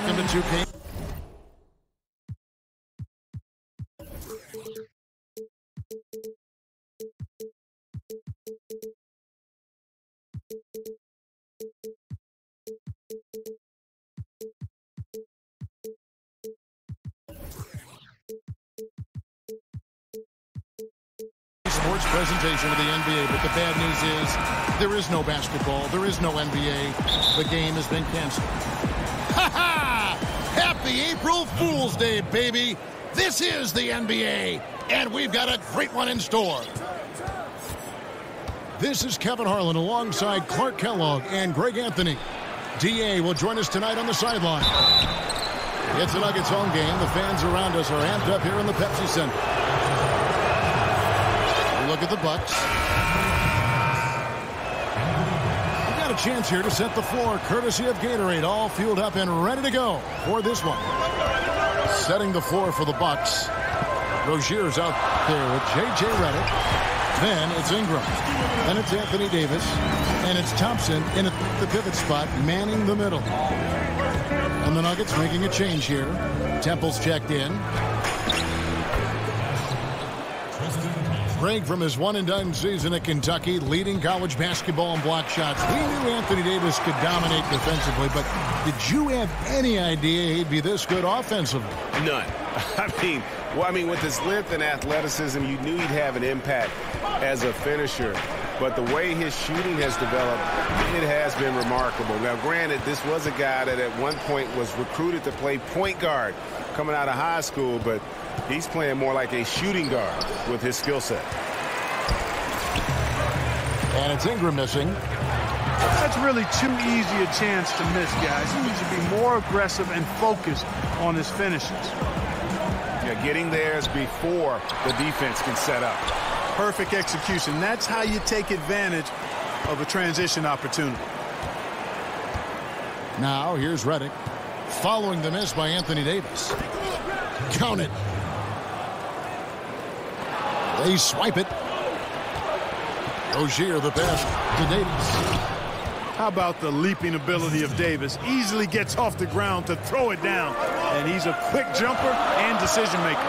Welcome to 2K. Sports presentation of the NBA, but the bad news is there is no basketball, there is no NBA. The game has been canceled. Ha ha! Happy April Fool's Day, baby! This is the NBA, and we've got a great one in store. This is Kevin Harlan alongside Clark Kellogg and Greg Anthony. DA will join us tonight on the sideline. It's a Nuggets home game. The fans around us are amped up here in the Pepsi Center. Look at the Bucks. We've got a chance here to set the floor, courtesy of Gatorade, all fueled up and ready to go for this one. Setting the floor for the Bucks. Rozier's out there with J.J. Redick. Then it's Ingram. Then it's Anthony Davis. And it's Thompson in at the pivot spot, manning the middle. And the Nuggets making a change here. Temple's checked in. Greg, from his one-and-done season at Kentucky, leading college basketball in block shots. We knew Anthony Davis could dominate defensively, but did you have any idea he'd be this good offensively? None. I mean, with his length and athleticism, you knew he'd have an impact as a finisher. But the way his shooting has developed, it has been remarkable. Now, granted, this was a guy that at one point was recruited to play point guard coming out of high school, but he's playing more like a shooting guard with his skill set. And it's Ingram missing. That's really too easy a chance to miss, guys. He needs to be more aggressive and focused on his finishes. Yeah, getting there is before the defense can set up. Perfect execution. That's how you take advantage of a transition opportunity. Now, here's Redick. Following the miss by Anthony Davis. Count it. They swipe it. Rozier the pass to Davis. How about the leaping ability of Davis? Easily gets off the ground to throw it down. And he's a quick jumper and decision maker.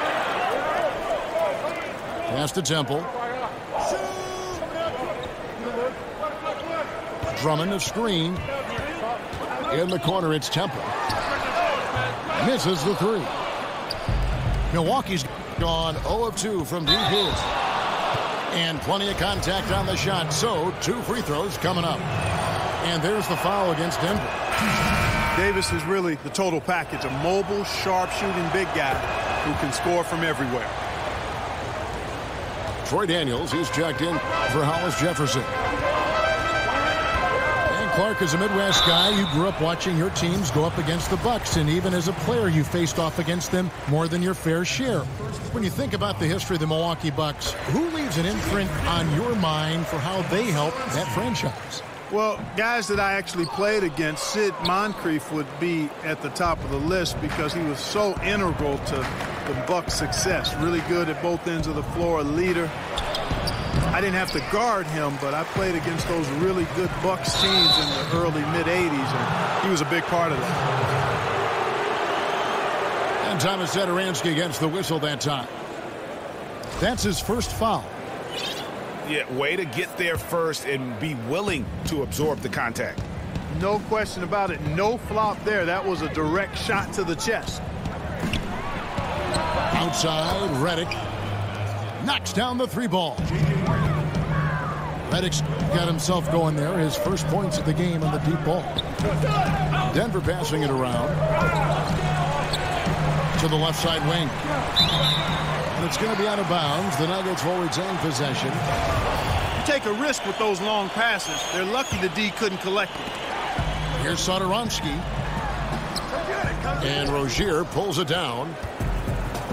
Pass to Temple. Drummond a screen. In the corner, it's Temple. Misses the three. Milwaukee's gone 0 of 2 from deep here. And plenty of contact on the shot, so 2 free throws coming up. And there's the foul against Denver. Davis is really the total package, a mobile, sharp-shooting big guy who can score from everywhere. Troy Daniels is checked in for Hollis Jefferson. Clark is a Midwest guy. You grew up watching your teams go up against the Bucks, and even as a player, you faced off against them more than your fair share. When you think about the history of the Milwaukee Bucks, who leaves an imprint on your mind for how they help that franchise? Well, guys that I actually played against, Sid Moncrief would be at the top of the list because he was so integral to the Bucks' success. Really good at both ends of the floor, a leader. I didn't have to guard him, but I played against those really good Bucks teams in the early, mid-'80s, and he was a big part of that. And Thomas Satoransky against the whistle that time. That's his first foul. Yeah, way to get there first and be willing to absorb the contact. No question about it. No flop there. That was a direct shot to the chest. Outside, Redick knocks down the 3 ball. Redick's got himself going there. His first points of the game on the deep ball. Denver passing it around to the left side wing. And it's going to be out of bounds. The Nuggets will retain possession. You take a risk with those long passes. They're lucky the D couldn't collect it. Here's Satoransky. And Rozier pulls it down.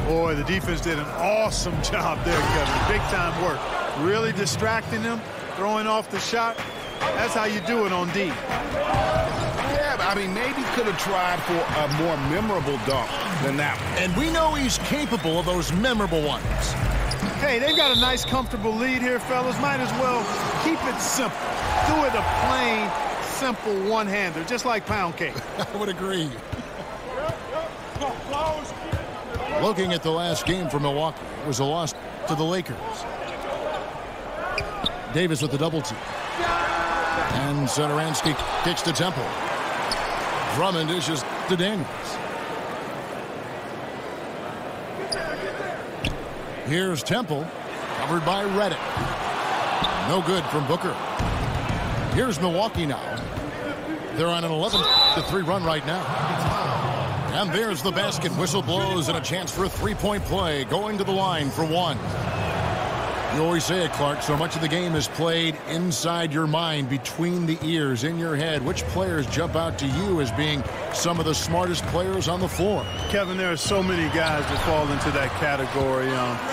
Boy, the defense did an awesome job there, Kevin. Big-time work. Really distracting them, throwing off the shot. That's how you do it on D. Yeah, I mean, maybe could have tried for a more memorable dunk than that one. And we know he's capable of those memorable ones. Hey, they've got a nice, comfortable lead here, fellas. Might as well keep it simple. Do it a plain, simple one-hander, just like pound cake. I would agree. Looking at the last game for Milwaukee, it was a loss to the Lakers. Davis with the double team. And Satoransky kicks to Temple. Drummond dishes to Daniels. Here's Temple, covered by Redick. No good from Booker. Here's Milwaukee now. They're on an 11-3 run right now. And there's the basket. Whistle blows and a chance for a three-point play. Going to the line for one. You always say it, Clark, so much of the game is played inside your mind, between the ears, in your head. Which players jump out to you as being some of the smartest players on the floor? Kevin, there are so many guys that fall into that category.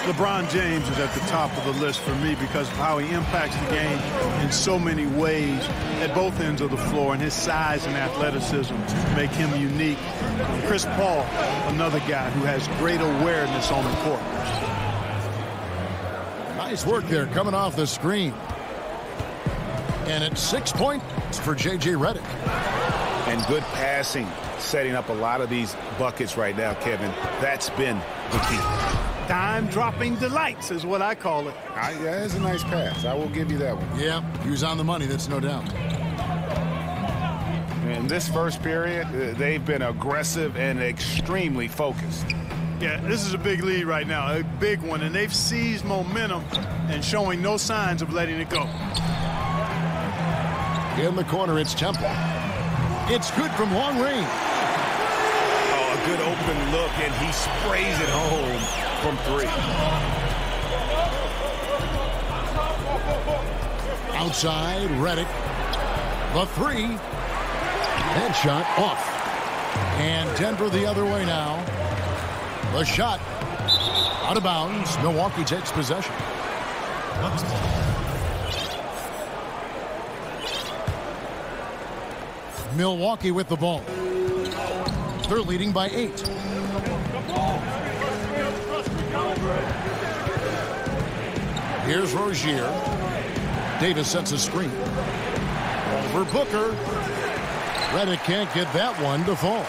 LeBron James is at the top of the list for me because of how he impacts the game in so many ways at both ends of the floor, and his size and athleticism make him unique. Chris Paul, another guy who has great awareness on the court. Nice work there coming off the screen. And it's 6 points for J.J. Redick. And good passing, setting up a lot of these buckets right now, Kevin. That's been the key. Dime-dropping delights is what I call it. Yeah, it's a nice pass. I will give you that one. Yeah, he was on the money, that's no doubt. In this first period, they've been aggressive and extremely focused. Yeah, this is a big lead right now, a big one, and they've seized momentum and showing no signs of letting it go. In the corner, it's Temple. It's good from long range. Oh, a good open look, and he sprays it home from three. Outside, Redick. The three. That shot off. And Denver the other way now. The shot out of bounds. Milwaukee takes possession. Milwaukee with the ball. They're leading by 8. Here's Rozier. Davis sets a screen. Over Booker. Redick can't get that one to fall.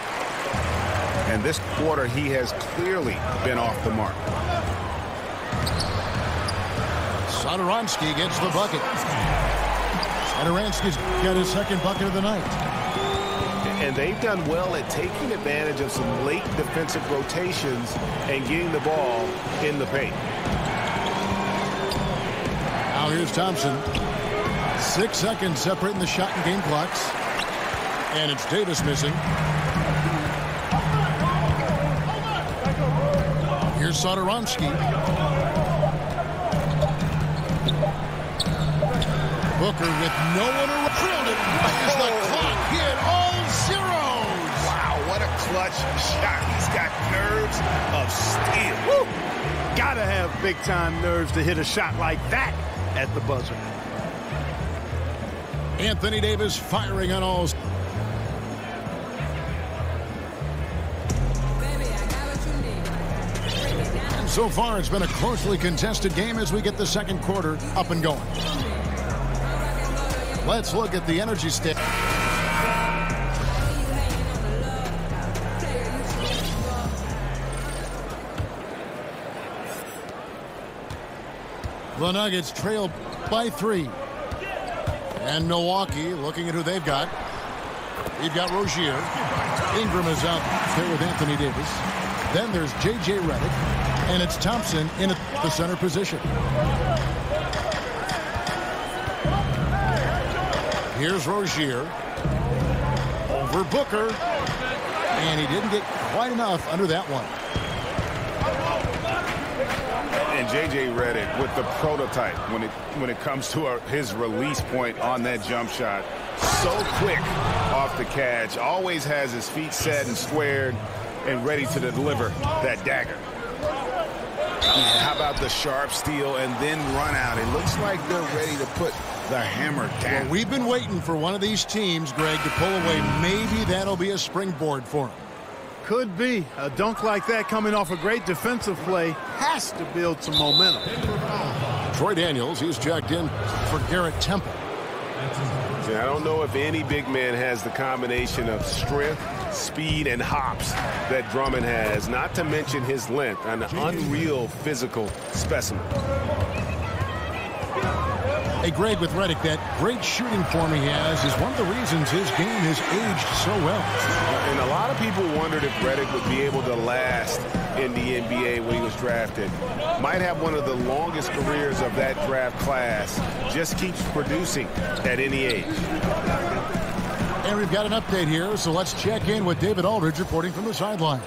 And this quarter, he has clearly been off the mark. Satoransky gets the bucket. Satoransky's got his second bucket of the night. And they've done well at taking advantage of some late defensive rotations and getting the ball in the paint. Now here's Thompson. 6 seconds separating the shot and game clocks. And it's Davis missing. Here's Satoransky. Booker with no one around. Drilled it. Fires the clock. He hit all zeros. Wow, what a clutch shot. He's got nerves of steel. Woo! Gotta have big-time nerves to hit a shot like that at the buzzer. Anthony Davis firing on all. So far, it's been a closely contested game as we get the second quarter up and going. Let's look at the energy stick. The Nuggets trail by 3. And Milwaukee looking at who they've got. They've got Rozier. Ingram is out there with Anthony Davis. Then there's J.J. Redick. And it's Thompson in the center position. Here's Rozier. Over Booker. And he didn't get quite enough under that one. And J.J. Redick with the prototype when it comes to his release point on that jump shot. So quick off the catch. Always has his feet set and squared and ready to deliver that dagger. How about the sharp steal and then run out? It looks like they're ready to put the hammer down. Well, we've been waiting for one of these teams, Greg, to pull away. Maybe that'll be a springboard for them. Could be. A dunk like that coming off a great defensive play has to build some momentum. Troy Daniels, he's checked in for Garrett Temple. I don't know if any big man has the combination of strength speed and hops that Drummond has, not to mention his length, an unreal physical specimen. Hey, Greg, with Redick, that great shooting form he has is one of the reasons his game has aged so well. And a lot of people wondered if Redick would be able to last in the NBA when he was drafted. Might have one of the longest careers of that draft class. Just keeps producing at any age. And we've got an update here, so let's check in with David Aldridge reporting from the sideline.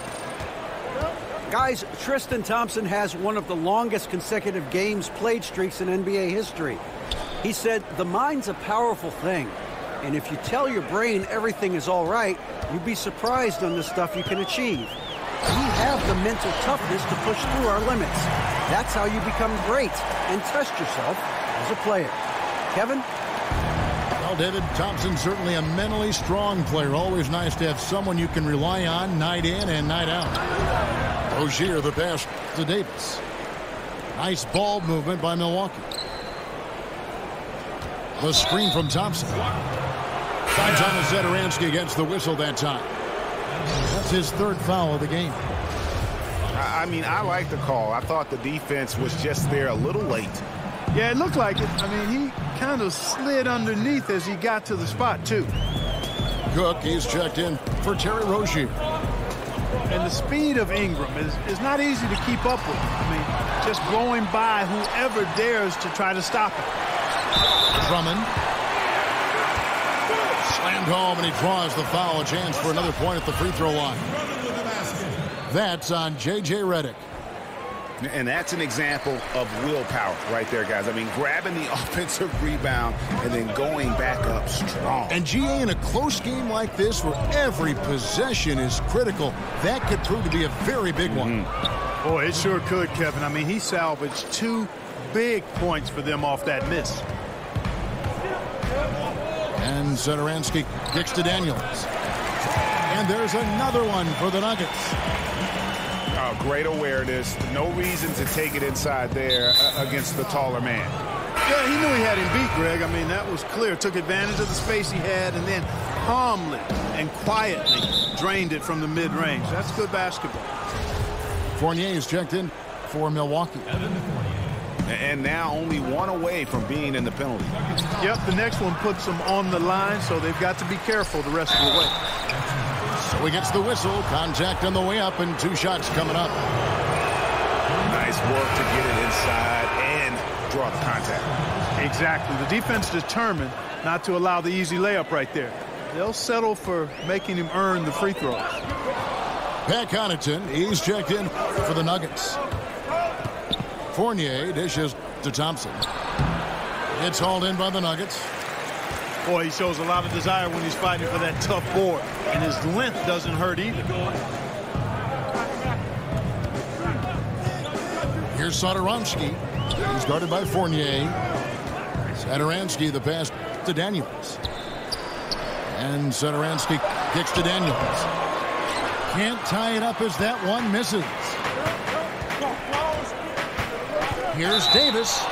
Guys, Tristan Thompson has one of the longest consecutive games played streaks in NBA history. He said, the mind's a powerful thing, and if you tell your brain everything is all right, you'd be surprised on the stuff you can achieve. We have the mental toughness to push through our limits. That's how you become great and test yourself as a player. Kevin? Well, David, Thompson's certainly a mentally strong player. Always nice to have someone you can rely on night in and night out. Rozier, the pass to Davis. Nice ball movement by Milwaukee. The screen from Thompson. Finds on Zedaransky against the whistle that time. That's his third foul of the game. I mean, I like the call. I thought the defense was just there a little late. Yeah, it looked like it. I mean, he kind of slid underneath as he got to the spot, too. Cook, he's checked in for Terry Rozier. And the speed of Ingram is not easy to keep up with. I mean, just going by whoever dares to try to stop him. Drummond. Slammed home, and he draws the foul. A chance for another point at the free throw line. That's on J.J. Redick. And that's an example of willpower right there, guys. I mean, grabbing the offensive rebound and then going back up strong. And GA, in a close game like this where every possession is critical, that could prove to be a very big one. Boy, it sure could, Kevin. I mean, he salvaged 2 big points for them off that miss. And Zedaransky kicks to Daniels. And there's another one for the Nuggets. Oh, great awareness. No reason to take it inside there against the taller man. Yeah, he knew he had him beat, Greg. I mean, that was clear. Took advantage of the space he had and then calmly and quietly drained it from the mid-range. That's good basketball. Fournier is checked in for Milwaukee. And now only one away from being in the penalty. Yep, the next one puts them on the line, so they've got to be careful the rest of the way. So he gets the whistle. Contact on the way up, and 2 shots coming up. Nice work to get it inside and draw the contact. Exactly. The defense determined not to allow the easy layup right there. They'll settle for making him earn the free throws. Pat Connaughton, he's checked in for the Nuggets. Fournier dishes to Thompson. It's hauled in by the Nuggets. Boy, he shows a lot of desire when he's fighting for that tough board. And his length doesn't hurt either. Here's Zedaransky. He's guarded by Fournier. Zedaransky, the pass to Daniels. And Zedaransky kicks to Daniels. Can't tie it up as that one misses. Here's Davis.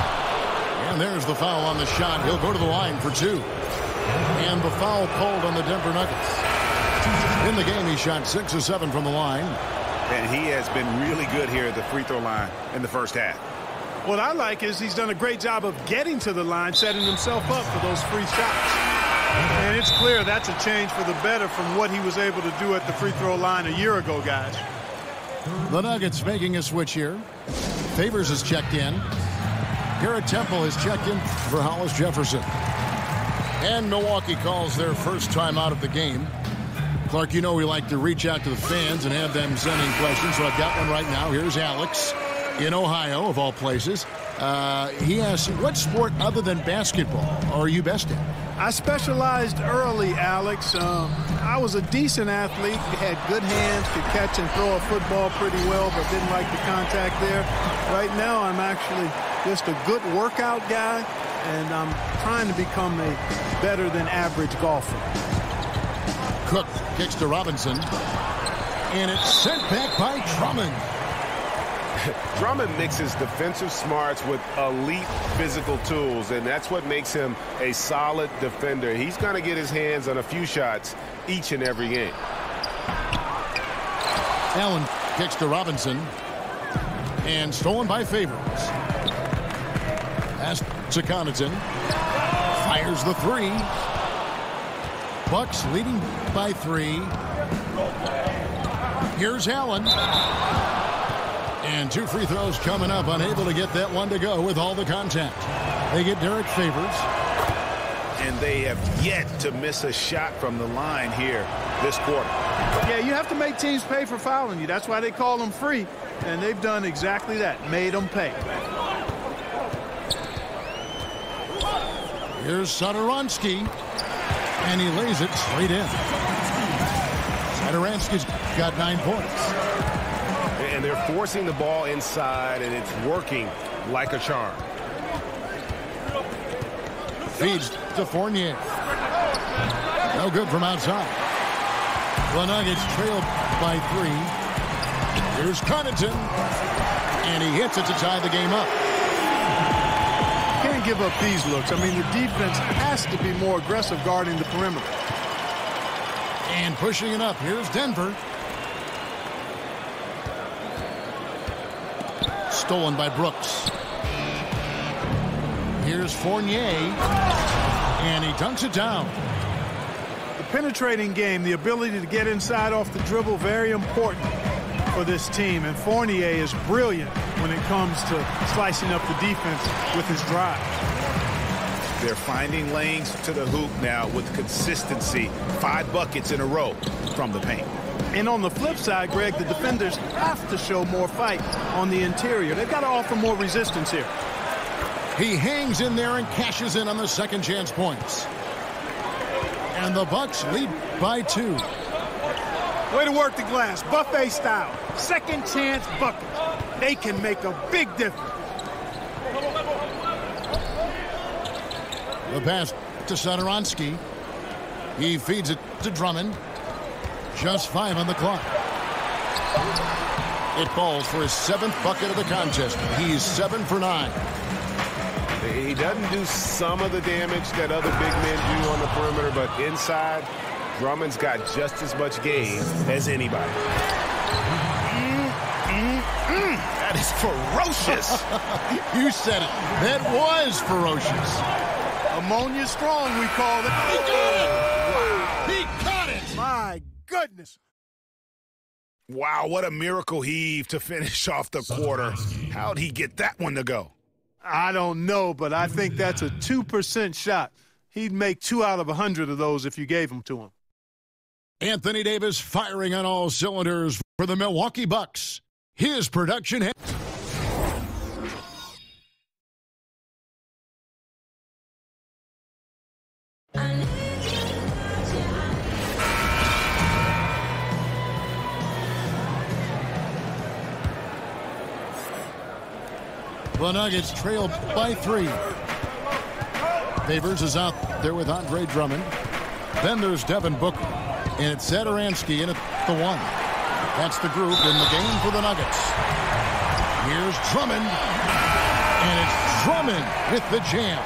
And there's the foul on the shot. He'll go to the line for 2. And the foul called on the Denver Nuggets. In the game, he shot 6 of 7 from the line. And he has been really good here at the free throw line in the first half. What I like is he's done a great job of getting to the line, setting himself up for those free shots. And it's clear that's a change for the better from what he was able to do at the free throw line a year ago, guys. The Nuggets making a switch here. Favors is checked in. Garrett Temple is checked in for Hollis Jefferson. And Milwaukee calls their first time out of the game. Clark, you know we like to reach out to the fans and have them send in questions, so I've got one right now. Here's Alex in Ohio, of all places. He asks, what sport other than basketball are you best at? I specialized early, Alex. I was a decent athlete, had good hands, could catch and throw a football pretty well, but didn't like the contact there. Right now, I'm actually just a good workout guy, and I'm trying to become a better than average golfer. Cook kicks to Robinson, and it's sent back by Drummond. Drummond mixes defensive smarts with elite physical tools, and that's what makes him a solid defender. He's going to get his hands on a few shots each and every game. Allen kicks to Robinson. And stolen by Favors. Pass to Connaughton. Fires the three. Bucks leading by 3. Here's Allen. And 2 free throws coming up. Unable to get that one to go with all the contact. They get Derek Favors. And they have yet to miss a shot from the line here this quarter. Yeah, you have to make teams pay for fouling you. That's why they call them free. And they've done exactly that. Made them pay. Here's Satoransky. And he lays it straight in. Satoransky's got 9 points. And they're forcing the ball inside, and it's working like a charm. Feeds to Fournier. No good from outside. The Nuggets trail by 3. Here's Connaughton. And he hits it to tie the game up. Can't give up these looks. I mean, the defense has to be more aggressive guarding the perimeter. And pushing it up. Here's Denver. Stolen by Brooks. Here's Fournier. And he dunks it down. The penetrating game, the ability to get inside off the dribble, very important for this team. And Fournier is brilliant when it comes to slicing up the defense with his drive. They're finding lanes to the hoop now with consistency. 5 buckets in a row from the paint. And on the flip side, Greg, the defenders have to show more fight on the interior. They've got to offer more resistance here. He hangs in there and cashes in on the second chance points. And the Bucks lead by 2. Way to work the glass, buffet style. Second chance bucket. They can make a big difference. The pass to Satoransky. He feeds it to Drummond. Just 5 on the clock. It falls for his 7th bucket of the contest. He's 7 for 9. He doesn't do some of the damage that other big men do on the perimeter, but inside, Drummond's got just as much game as anybody. That is ferocious. You said it. That was ferocious. Ammonia strong, we call it. He got it! Wow. He caught it! My goodness. Wow, what a miracle heave to finish off the quarter. How'd he get that one to go? I don't know, but I think that's a 2% shot. He'd make 2 out of 100 of those if you gave them to him. Anthony Davis firing on all cylinders for the Milwaukee Bucks. His production. The Nuggets trail by 3. Favors is out there with Andre Drummond. Then there's Devin Booker. And it's Satoransky in at the 1. That's the group in the game for the Nuggets. Here's Drummond. And it's Drummond with the jam.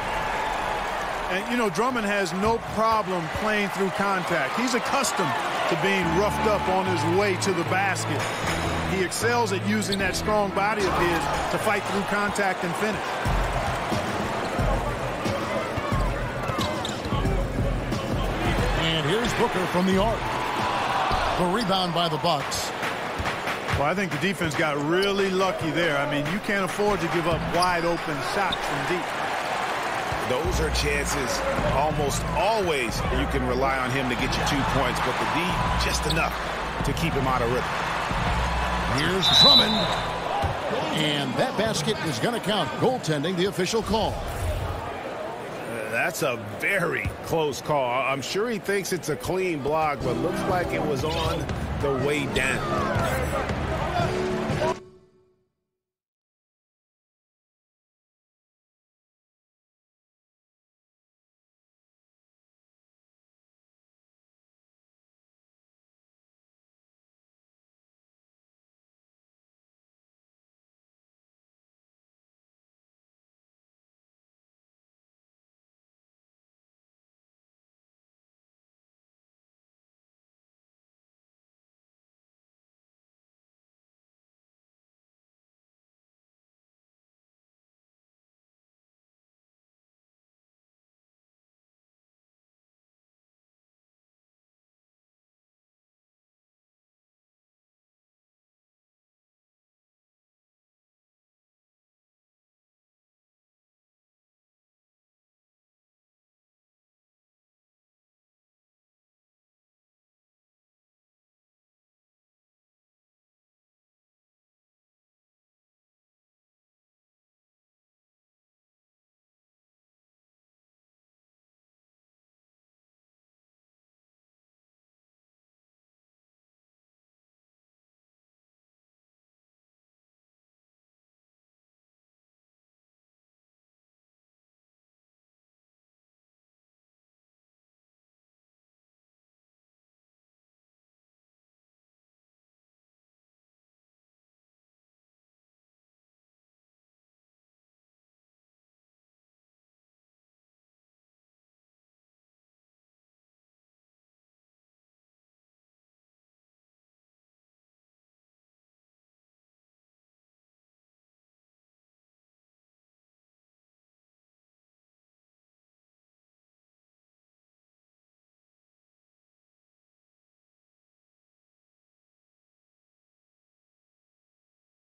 And, you know, Drummond has no problem playing through contact. He's accustomed to being roughed up on his way to the basket. He excels at using that strong body of his to fight through contact and finish. And here's Booker from the arc. The rebound by the Bucks. Well, I think the defense got really lucky there. I mean, you can't afford to give up wide open shots from deep. Those are chances almost always you can rely on him to get you 2 points, but the D just enough to keep him out of rhythm. Here's Drummond. And that basket is going to count. Goaltending, the official call. That's a very close call. I'm sure he thinks it's a clean block, but looks like it was on the way down.